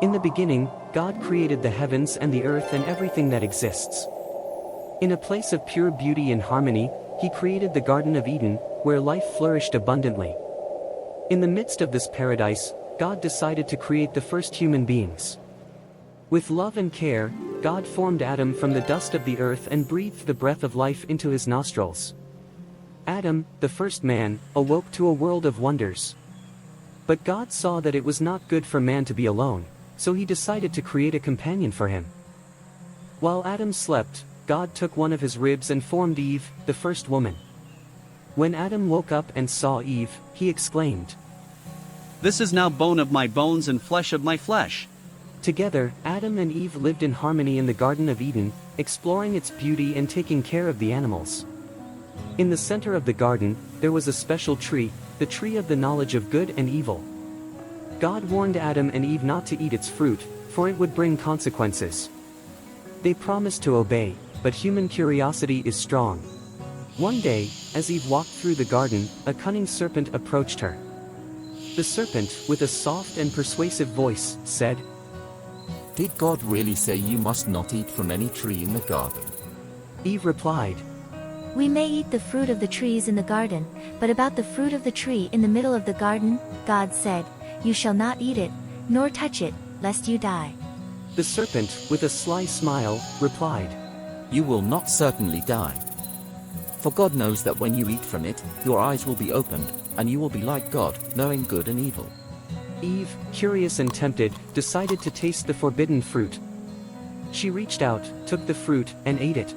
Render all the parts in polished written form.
In the beginning, God created the heavens and the earth and everything that exists. In a place of pure beauty and harmony, He created the Garden of Eden, where life flourished abundantly. In the midst of this paradise, God decided to create the first human beings. With love and care, God formed Adam from the dust of the earth and breathed the breath of life into his nostrils. Adam, the first man, awoke to a world of wonders. But God saw that it was not good for man to be alone, so He decided to create a companion for him. While Adam slept, God took one of his ribs and formed Eve, the first woman. When Adam woke up and saw Eve, he exclaimed, "This is now bone of my bones and flesh of my flesh." Together, Adam and Eve lived in harmony in the Garden of Eden, exploring its beauty and taking care of the animals. In the center of the garden, there was a special tree, the tree of the knowledge of good and evil. God warned Adam and Eve not to eat its fruit, for it would bring consequences. They promised to obey, but human curiosity is strong. One day, as Eve walked through the garden, a cunning serpent approached her. The serpent, with a soft and persuasive voice, said, "Did God really say you must not eat from any tree in the garden?" Eve replied, "We may eat the fruit of the trees in the garden, but about the fruit of the tree in the middle of the garden, God said, 'You shall not eat it, nor touch it, lest you die.'" The serpent, with a sly smile, replied, "You will not certainly die. For God knows that when you eat from it, your eyes will be opened, and you will be like God, knowing good and evil." Eve, curious and tempted, decided to taste the forbidden fruit. She reached out, took the fruit, and ate it.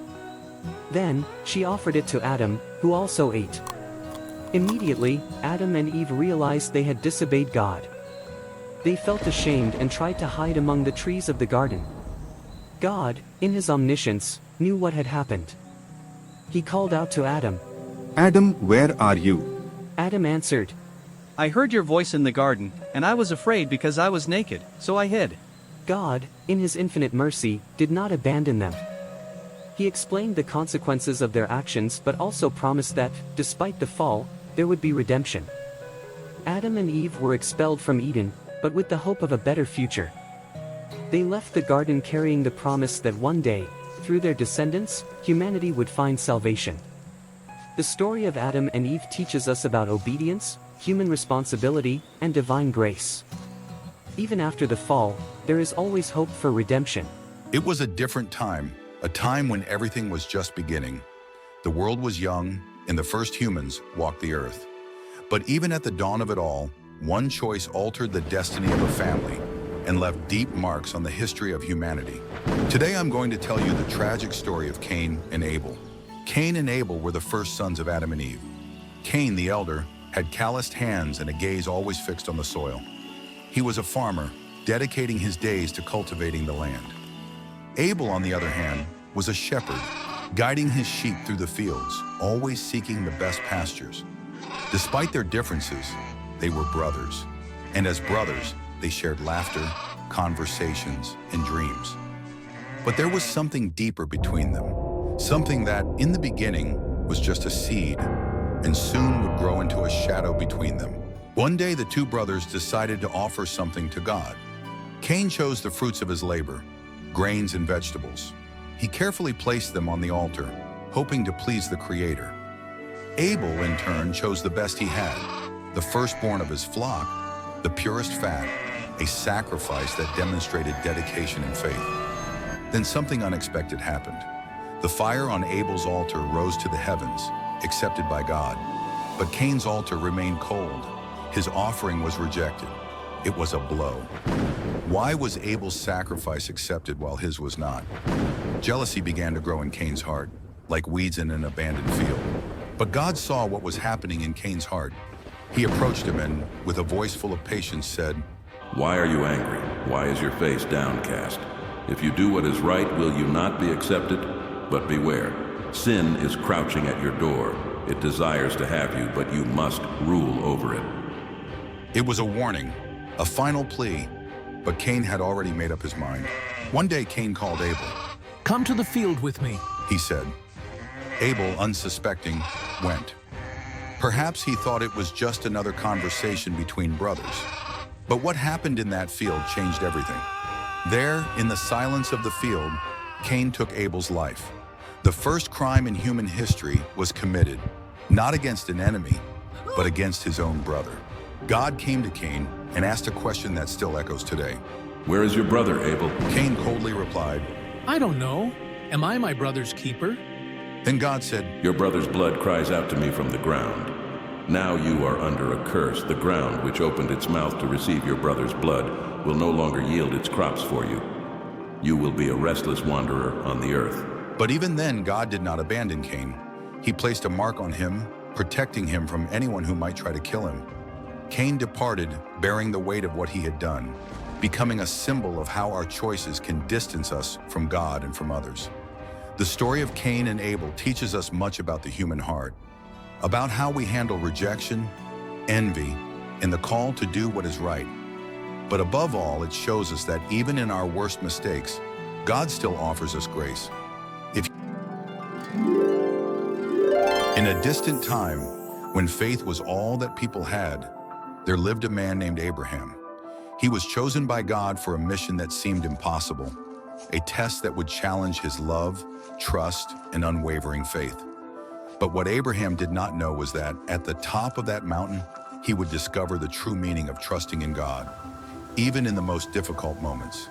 Then, she offered it to Adam, who also ate. Immediately, Adam and Eve realized they had disobeyed God. They felt ashamed and tried to hide among the trees of the garden. God, in His omniscience, knew what had happened. He called out to Adam. "Adam, where are you?" Adam answered, "I heard your voice in the garden, and I was afraid because I was naked, so I hid." God, in His infinite mercy, did not abandon them. He explained the consequences of their actions but also promised that, despite the fall, there would be redemption. Adam and Eve were expelled from Eden, but with the hope of a better future. They left the garden carrying the promise that one day, through their descendants, humanity would find salvation. The story of Adam and Eve teaches us about obedience, human responsibility, and divine grace. Even after the fall, there is always hope for redemption. It was a different time, a time when everything was just beginning. The world was young, and the first humans walked the earth. But even at the dawn of it all, one choice altered the destiny of a family and left deep marks on the history of humanity. Today I'm going to tell you the tragic story of Cain and Abel. Cain and Abel were the first sons of Adam and Eve. Cain, the elder, had calloused hands and a gaze always fixed on the soil. He was a farmer, dedicating his days to cultivating the land. Abel, on the other hand, was a shepherd, guiding his sheep through the fields, always seeking the best pastures. Despite their differences, they were brothers. And as brothers, they shared laughter, conversations, and dreams. But there was something deeper between them, something that, in the beginning, was just a seed, and soon would grow into a shadow between them. One day, the two brothers decided to offer something to God. Cain chose the fruits of his labor, grains and vegetables. He carefully placed them on the altar, hoping to please the Creator. Abel, in turn, chose the best he had, the firstborn of his flock, the purest fat, a sacrifice that demonstrated dedication and faith. Then something unexpected happened. The fire on Abel's altar rose to the heavens, accepted by God. But Cain's altar remained cold. His offering was rejected. It was a blow. Why was Abel's sacrifice accepted while his was not? Jealousy began to grow in Cain's heart, like weeds in an abandoned field. But God saw what was happening in Cain's heart. He approached him and, with a voice full of patience, said, "Why are you angry? Why is your face downcast? If you do what is right, will you not be accepted? But beware, sin is crouching at your door. It desires to have you, but you must rule over it." It was a warning, a final plea, but Cain had already made up his mind. One day Cain called Abel. "Come to the field with me," he said. Abel, unsuspecting, went. Perhaps he thought it was just another conversation between brothers. But what happened in that field changed everything. There, in the silence of the field, Cain took Abel's life. The first crime in human history was committed, not against an enemy, but against his own brother. God came to Cain and asked a question that still echoes today. Where is your brother, Abel? Cain coldly replied. I don't know. Am I my brother's keeper? Then God said, Your brother's blood cries out to me from the ground. Now you are under a curse. The ground, which opened its mouth to receive your brother's blood, will no longer yield its crops for you. You will be a restless wanderer on the earth. But even then, God did not abandon Cain. He placed a mark on him, protecting him from anyone who might try to kill him. Cain departed, bearing the weight of what he had done, becoming a symbol of how our choices can distance us from God and from others. The story of Cain and Abel teaches us much about the human heart, about how we handle rejection, envy, and the call to do what is right. But above all, it shows us that even in our worst mistakes, God still offers us grace. In a distant time, when faith was all that people had, there lived a man named Abraham. He was chosen by God for a mission that seemed impossible, a test that would challenge his love, trust, and unwavering faith. But what Abraham did not know was that at the top of that mountain, he would discover the true meaning of trusting in God, even in the most difficult moments.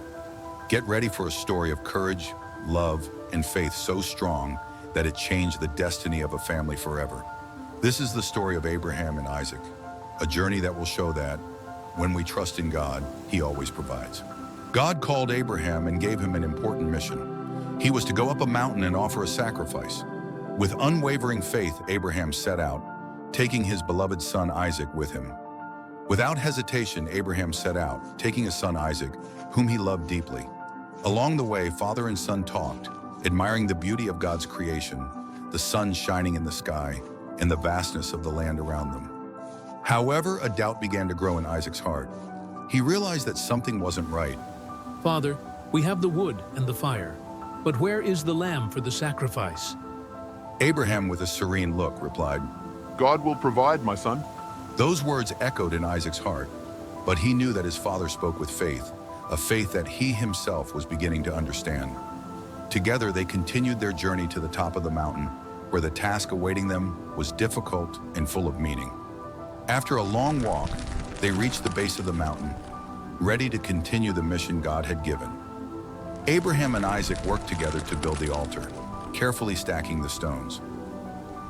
Get ready for a story of courage, love, and faith so strong that it changed the destiny of a family forever. This is the story of Abraham and Isaac, a journey that will show that when we trust in God, He always provides. God called Abraham and gave him an important mission. He was to go up a mountain and offer a sacrifice. With unwavering faith, Abraham set out, taking his beloved son Isaac with him. Without hesitation, Abraham set out, taking his son Isaac, whom he loved deeply. Along the way, father and son talked, admiring the beauty of God's creation, the sun shining in the sky, and the vastness of the land around them. However, a doubt began to grow in Isaac's heart. He realized that something wasn't right. Father, we have the wood and the fire, but where is the lamb for the sacrifice? Abraham, with a serene look, replied, God will provide, my son. Those words echoed in Isaac's heart, but he knew that his father spoke with faith, a faith that he himself was beginning to understand. Together, they continued their journey to the top of the mountain, where the task awaiting them was difficult and full of meaning. After a long walk, they reached the base of the mountain, ready to continue the mission God had given. Abraham and Isaac worked together to build the altar, carefully stacking the stones.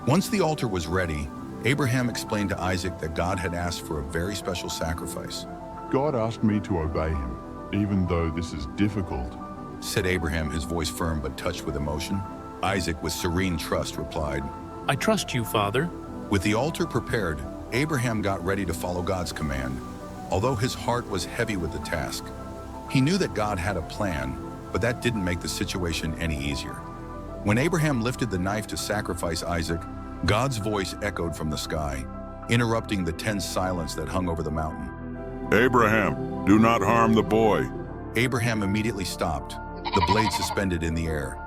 Once the altar was ready, Abraham explained to Isaac that God had asked for a very special sacrifice. God asked me to obey him, even though this is difficult, said Abraham, his voice firm but touched with emotion. Isaac, with serene trust, replied, I trust you, Father. With the altar prepared, Abraham got ready to follow God's command, although his heart was heavy with the task. He knew that God had a plan, but that didn't make the situation any easier. When Abraham lifted the knife to sacrifice Isaac, God's voice echoed from the sky, interrupting the tense silence that hung over the mountain. Abraham, do not harm the boy. Abraham immediately stopped, the blade suspended in the air.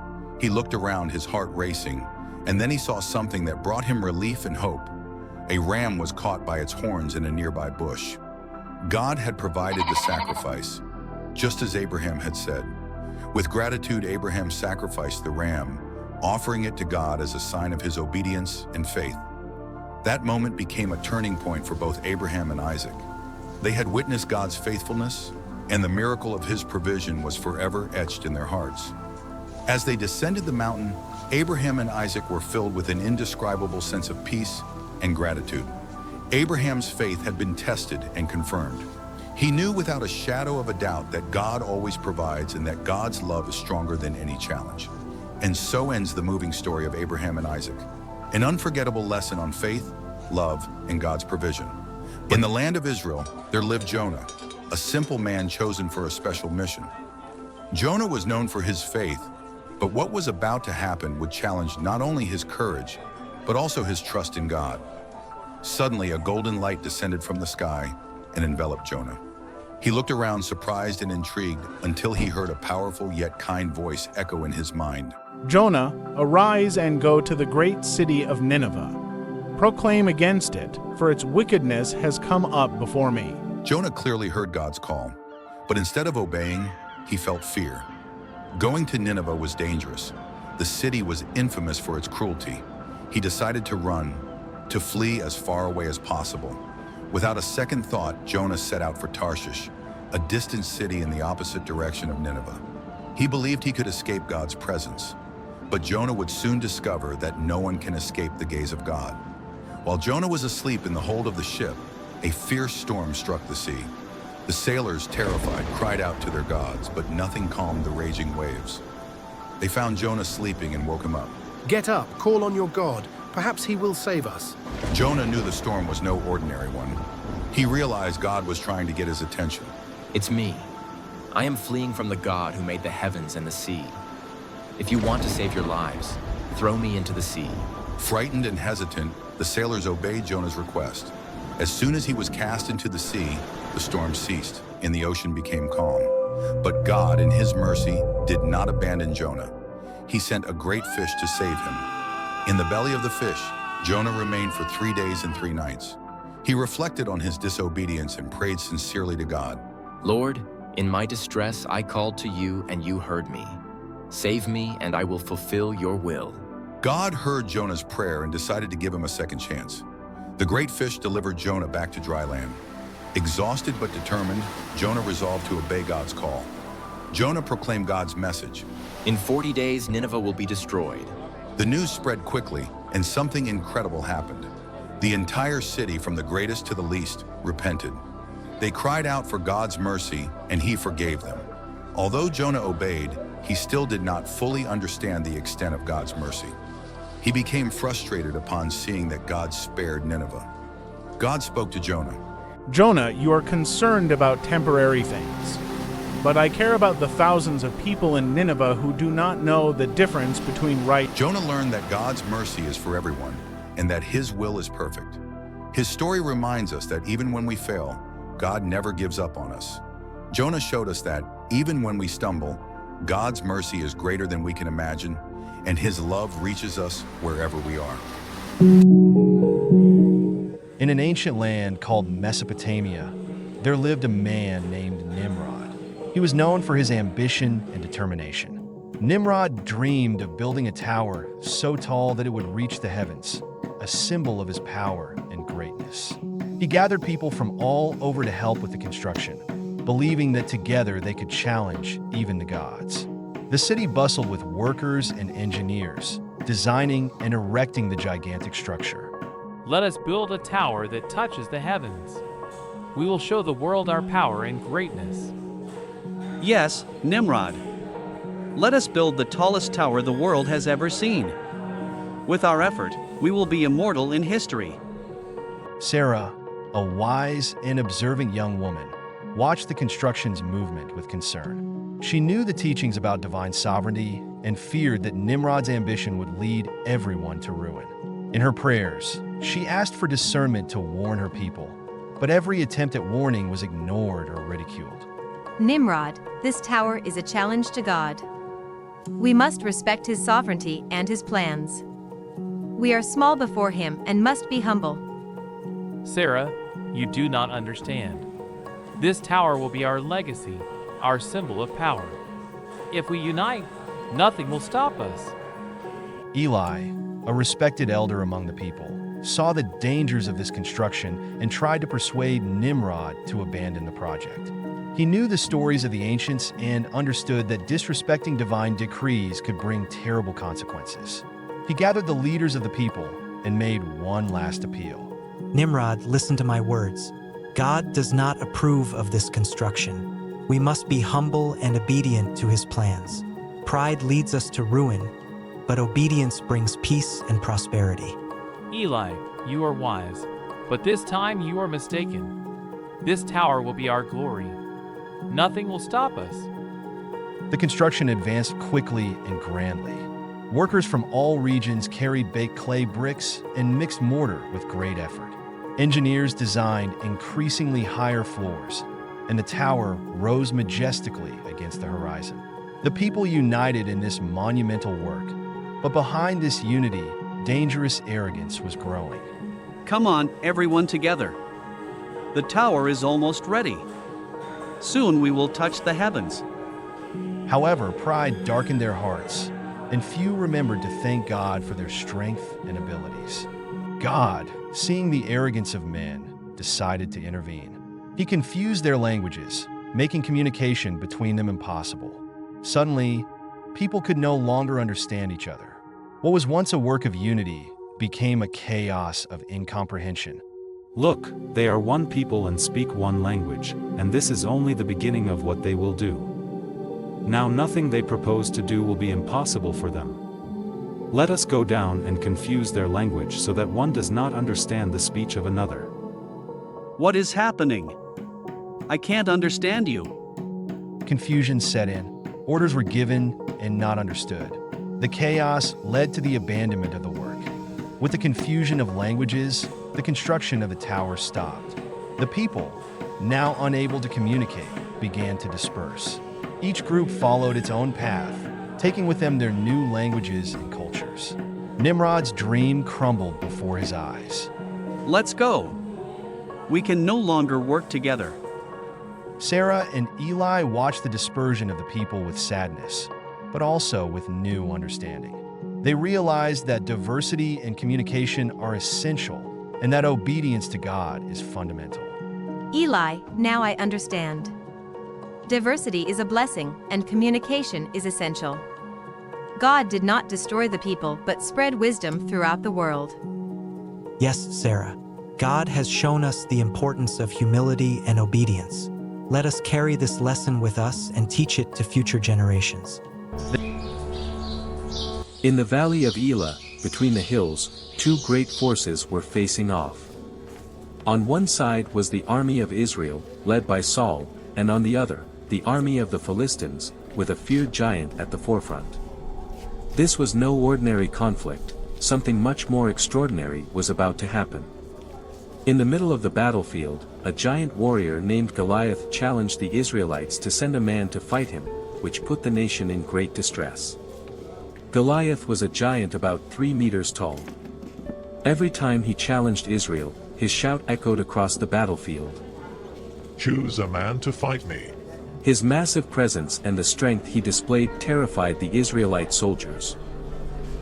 He looked around, his heart racing, and then he saw something that brought him relief and hope. A ram was caught by its horns in a nearby bush. God had provided the sacrifice, just as Abraham had said. With gratitude, Abraham sacrificed the ram, offering it to God as a sign of his obedience and faith. That moment became a turning point for both Abraham and Isaac. They had witnessed God's faithfulness, and the miracle of his provision was forever etched in their hearts. As they descended the mountain, Abraham and Isaac were filled with an indescribable sense of peace and gratitude. Abraham's faith had been tested and confirmed. He knew without a shadow of a doubt that God always provides and that God's love is stronger than any challenge. And so ends the moving story of Abraham and Isaac, an unforgettable lesson on faith, love, and God's provision. In the land of Israel, there lived Jonah, a simple man chosen for a special mission. Jonah was known for his faith, but what was about to happen would challenge not only his courage, but also his trust in God. Suddenly, a golden light descended from the sky and enveloped Jonah. He looked around, surprised and intrigued, until he heard a powerful yet kind voice echo in his mind. Jonah, arise and go to the great city of Nineveh. Proclaim against it, for its wickedness has come up before me. Jonah clearly heard God's call, but instead of obeying, he felt fear. Going to Nineveh was dangerous. The city was infamous for its cruelty. He decided to run, to flee as far away as possible. Without a second thought, Jonah set out for Tarshish, a distant city in the opposite direction of Nineveh. He believed he could escape God's presence, but Jonah would soon discover that no one can escape the gaze of God. While Jonah was asleep in the hold of the ship, a fierce storm struck the sea. The sailors, terrified, cried out to their gods, but nothing calmed the raging waves. They found Jonah sleeping and woke him up. Get up, call on your God. Perhaps he will save us. Jonah knew the storm was no ordinary one. He realized God was trying to get his attention. It's me. I am fleeing from the God who made the heavens and the sea. If you want to save your lives, throw me into the sea. Frightened and hesitant, the sailors obeyed Jonah's request. As soon as he was cast into the sea, the storm ceased and the ocean became calm. But God, in his mercy, did not abandon Jonah. He sent a great fish to save him. In the belly of the fish, Jonah remained for 3 days and 3 nights. He reflected on his disobedience and prayed sincerely to God. Lord, in my distress I called to you and you heard me. Save me and I will fulfill your will. God heard Jonah's prayer and decided to give him a second chance. The great fish delivered Jonah back to dry land. Exhausted but determined, Jonah resolved to obey God's call. Jonah proclaimed God's message. In 40 days, Nineveh will be destroyed. The news spread quickly, and something incredible happened. The entire city, from the greatest to the least, repented. They cried out for God's mercy, and he forgave them. Although Jonah obeyed, he still did not fully understand the extent of God's mercy. He became frustrated upon seeing that God spared Nineveh. God spoke to Jonah. Jonah, you are concerned about temporary things, but I care about the thousands of people in Nineveh who do not know the difference between right. Jonah learned that God's mercy is for everyone, and that his will is perfect. His story reminds us that even when we fail, God never gives up on us. Jonah showed us that, even when we stumble, God's mercy is greater than we can imagine, and his love reaches us wherever we are. In an ancient land called Mesopotamia, there lived a man named Nimrod. He was known for his ambition and determination. Nimrod dreamed of building a tower so tall that it would reach the heavens, a symbol of his power and greatness. He gathered people from all over to help with the construction, believing that together they could challenge even the gods. The city bustled with workers and engineers, designing and erecting the gigantic structure. Let us build a tower that touches the heavens. We will show the world our power and greatness. Yes, Nimrod. Let us build the tallest tower the world has ever seen. With our effort, we will be immortal in history. Sarah, a wise and observant young woman, watched the construction's movement with concern. She knew the teachings about divine sovereignty and feared that Nimrod's ambition would lead everyone to ruin. In her prayers, she asked for discernment to warn her people, but every attempt at warning was ignored or ridiculed. Nimrod, this tower is a challenge to God. We must respect his sovereignty and his plans. We are small before him and must be humble. Sarah, you do not understand. This tower will be our legacy, our symbol of power. If we unite, nothing will stop us. Eli, a respected elder among the people, saw the dangers of this construction and tried to persuade Nimrod to abandon the project. He knew the stories of the ancients and understood that disrespecting divine decrees could bring terrible consequences. He gathered the leaders of the people and made one last appeal. Nimrod, listen to my words. God does not approve of this construction. We must be humble and obedient to his plans. Pride leads us to ruin, but obedience brings peace and prosperity. Eli, you are wise, but this time you are mistaken. This tower will be our glory. Nothing will stop us. The construction advanced quickly and grandly. Workers from all regions carried baked clay bricks and mixed mortar with great effort. Engineers designed increasingly higher floors, and the tower rose majestically against the horizon. The people united in this monumental work, but behind this unity, dangerous arrogance was growing. Come on, everyone together. The tower is almost ready. Soon we will touch the heavens. However, pride darkened their hearts, and few remembered to thank God for their strength and abilities. God, seeing the arrogance of men, decided to intervene. He confused their languages, making communication between them impossible. Suddenly, people could no longer understand each other. What was once a work of unity became a chaos of incomprehension. Look, they are one people and speak one language, and this is only the beginning of what they will do. Now nothing they propose to do will be impossible for them. Let us go down and confuse their language so that one does not understand the speech of another. What is happening? I can't understand you. Confusion set in. Orders were given and not understood. The chaos led to the abandonment of the work. With the confusion of languages, the construction of the tower stopped. The people, now unable to communicate, began to disperse. Each group followed its own path, taking with them their new languages and cultures. Nimrod's dream crumbled before his eyes. Let's go. We can no longer work together. Sarah and Eli watched the dispersion of the people with sadness, but also with new understanding. They realized that diversity and communication are essential, and that obedience to God is fundamental. Eli, now I understand. Diversity is a blessing, and communication is essential. God did not destroy the people, but spread wisdom throughout the world. Yes, Sarah. God has shown us the importance of humility and obedience. Let us carry this lesson with us and teach it to future generations. In the valley of Elah, between the hills, two great forces were facing off. On one side was the army of Israel, led by Saul, and on the other, the army of the Philistines, with a feared giant at the forefront. This was no ordinary conflict. Something much more extraordinary was about to happen. In the middle of the battlefield, a giant warrior named Goliath challenged the Israelites to send a man to fight him, which put the nation in great distress. Goliath was a giant about 3 meters tall. Every time he challenged Israel, his shout echoed across the battlefield. Choose a man to fight me. His massive presence and the strength he displayed terrified the Israelite soldiers.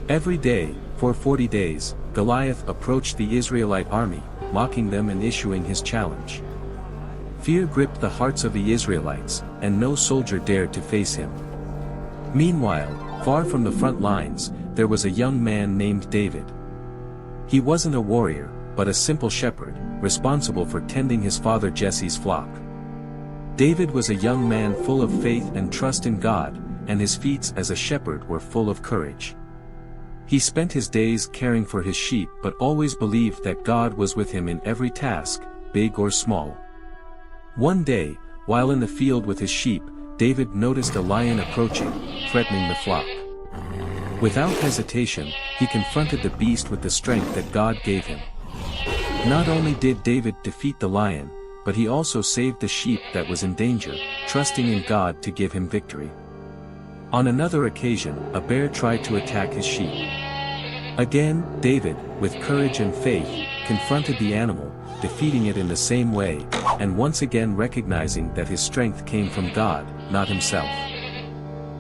Every day, for 40 days, Goliath approached the Israelite army, mocking them and issuing his challenge. Fear gripped the hearts of the Israelites, and no soldier dared to face him. Meanwhile, far from the front lines, there was a young man named David. He wasn't a warrior, but a simple shepherd, responsible for tending his father Jesse's flock. David was a young man full of faith and trust in God, and his feats as a shepherd were full of courage. He spent his days caring for his sheep but always believed that God was with him in every task, big or small. One day, while in the field with his sheep, David noticed a lion approaching, threatening the flock. Without hesitation, he confronted the beast with the strength that God gave him. Not only did David defeat the lion, but he also saved the sheep that was in danger, trusting in God to give him victory. On another occasion, a bear tried to attack his sheep. Again, David, with courage and faith, confronted the animal, defeating it in the same way, and once again recognizing that his strength came from God, not himself.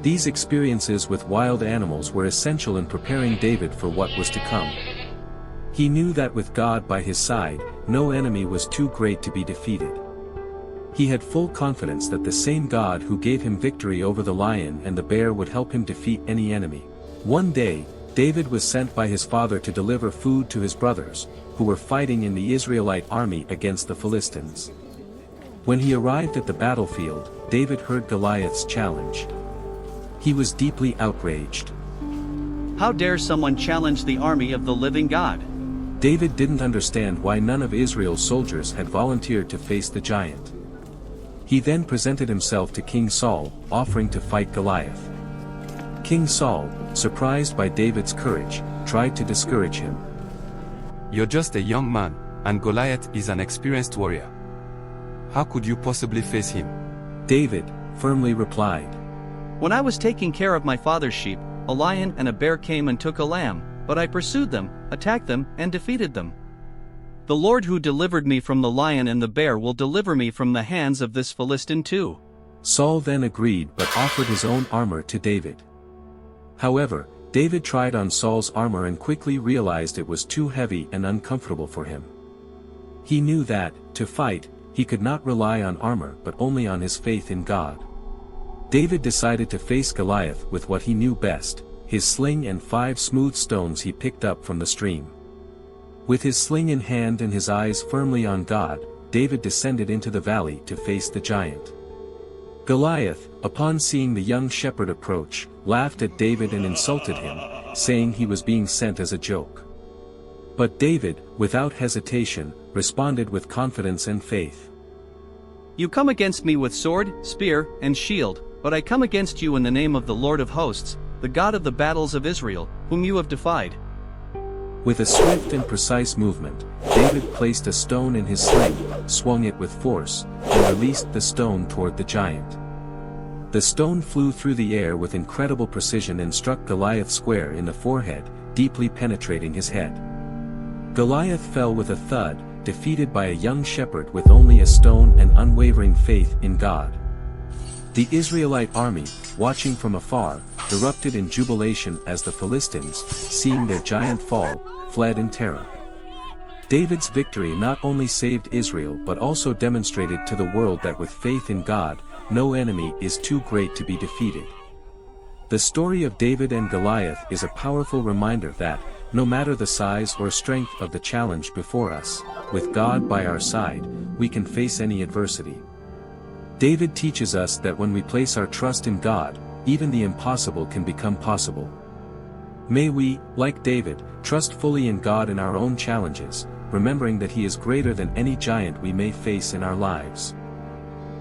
These experiences with wild animals were essential in preparing David for what was to come. He knew that with God by his side, no enemy was too great to be defeated. He had full confidence that the same God who gave him victory over the lion and the bear would help him defeat any enemy. One day, David was sent by his father to deliver food to his brothers, who were fighting in the Israelite army against the Philistines. When he arrived at the battlefield, David heard Goliath's challenge. He was deeply outraged. How dare someone challenge the army of the living God? David didn't understand why none of Israel's soldiers had volunteered to face the giant. He then presented himself to King Saul, offering to fight Goliath. King Saul, surprised by David's courage, tried to discourage him. You're just a young man, and Goliath is an experienced warrior. How could you possibly face him? David firmly replied. When I was taking care of my father's sheep, a lion and a bear came and took a lamb, but I pursued them, attacked them, and defeated them. The Lord who delivered me from the lion and the bear will deliver me from the hands of this Philistine too." Saul then agreed but offered his own armor to David. However, David tried on Saul's armor and quickly realized it was too heavy and uncomfortable for him. He knew that, to fight, he could not rely on armor but only on his faith in God. David decided to face Goliath with what he knew best, his sling and 5 smooth stones he picked up from the stream. With his sling in hand and his eyes firmly on God, David descended into the valley to face the giant. Goliath, upon seeing the young shepherd approach, laughed at David and insulted him, saying he was being sent as a joke. But David, without hesitation, responded with confidence and faith. "You come against me with sword, spear, and shield, but I come against you in the name of the Lord of hosts, the God of the battles of Israel, whom you have defied." With a swift and precise movement, David placed a stone in his sling, swung it with force, and released the stone toward the giant. The stone flew through the air with incredible precision and struck Goliath square in the forehead, deeply penetrating his head. Goliath fell with a thud, defeated by a young shepherd with only a stone and unwavering faith in God. The Israelite army, watching from afar, erupted in jubilation as the Philistines, seeing their giant fall, fled in terror. David's victory not only saved Israel but also demonstrated to the world that with faith in God, no enemy is too great to be defeated. The story of David and Goliath is a powerful reminder that, no matter the size or strength of the challenge before us, with God by our side, we can face any adversity. David teaches us that when we place our trust in God, even the impossible can become possible. May we, like David, trust fully in God in our own challenges, remembering that He is greater than any giant we may face in our lives.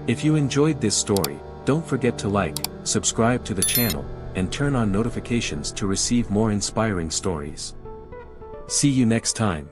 If you enjoyed this story, don't forget to like, subscribe to the channel, and turn on notifications to receive more inspiring stories. See you next time.